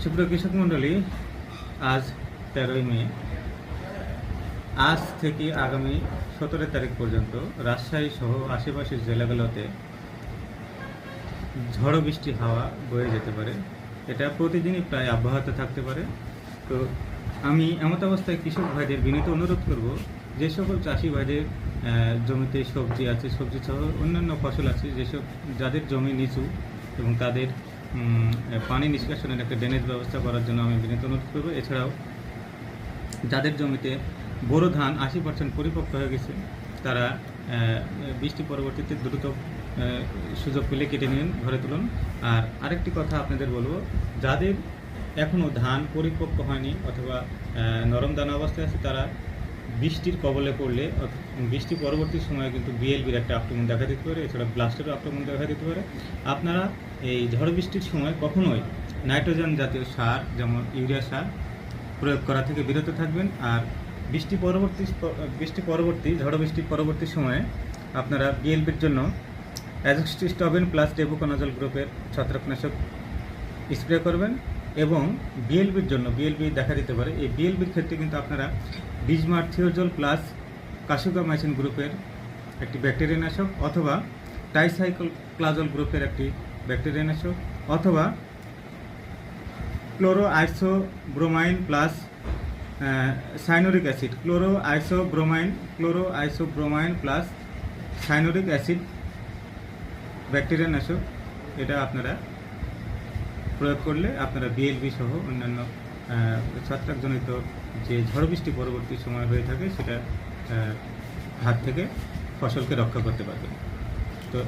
সুপ্রিয় কৃষক মণ্ডলী, আজ 13ই মে। আজ থেকে আগামী 17 তারিখ পর্যন্ত রাজশাহী সহ আশেপাশের জেলাগুলোতে ঝড়ো বৃষ্টি হাওয়া বয়ে যেতে পারে। এটা প্রতিদিনই প্রায় অব্যাহত থাকতে পারে। তো আমি এমত অবস্থায় কৃষক ভাইদের বিনীত অনুরোধ করব, যে সকল চাষি ভাইদের জমিতে সবজি আছে, সবজি সহ অন্যান্য ফসল আছে, যাদের জমি নিচু এবং তাদের পানি নিষ্কাশনের একটা ড্রেনেজ ব্যবস্থা করার জন্য আমি বিনীত অনুরোধ করব। এছাড়াও যাদের জমিতে বোরো ধান 80% পরিপক্ক হয়ে গেছে, তারা বৃষ্টি পরবর্তীতে দ্রুত সুযোগ পেলে কেটে নিন, ঘরে তুলুন। আর আরেকটি কথা আপনাদের বলবো, যাদের এখনও ধান পরিপক্ক হয়নি অথবা নরম দানা অবস্থায় আছে, তারা বৃষ্টির কবলে পড়লে বৃষ্টি পরবর্তী সময়ে কিন্তু বিএলবির একটা আক্রমণ দেখা দিতে পারে, এছাড়া ব্লাস্টেরও আক্রমণ দেখা দিতে পারে। আপনারা এই ঝড় বৃষ্টির সময় কখনোই নাইট্রোজেন জাতীয় সার যেমন ইউরিয়া সার প্রয়োগ করা থেকে বিরত থাকবেন। আর ঝড় বৃষ্টির পরবর্তী সময়ে আপনারা বিএলবির জন্য অ্যাজোক্সিস্টোবিন প্লাস ডেবুকোনাজল গ্রুপের ছত্রাকনাশক স্প্রে করবেন। এবং বিএলবির জন্য বিএলবি দেখা দিতে পারে, এই বিএলবির ক্ষেত্রে কিন্তু আপনারা বিজমার থিওজল প্লাস কাসুগামাইসিন গ্রুপের একটি ব্যাকটেরিয়ানাশক, অথবা টাইসাইক্লোক্লাজল গ্রুপের একটি ব্যাকটেরিয়ানাশক, অথবা ক্লোরোআইসোব্রোমাইন প্লাস সাইনোরিক অ্যাসিড, ক্লোরোআইসোব্রোমাইন প্লাস সাইনোরিক অ্যাসিড ব্যাকটেরিয়ানাশক, এটা আপনারা প্রয়োগ করলে আপনারা বিএলবি সহ অন্যান্য ছত্রাকজনিত যে ঝড় বৃষ্টি পরবর্তী সময় হয়ে থাকে সেটা হাত থেকে ফসলকে রক্ষা করতে পারবেন। তো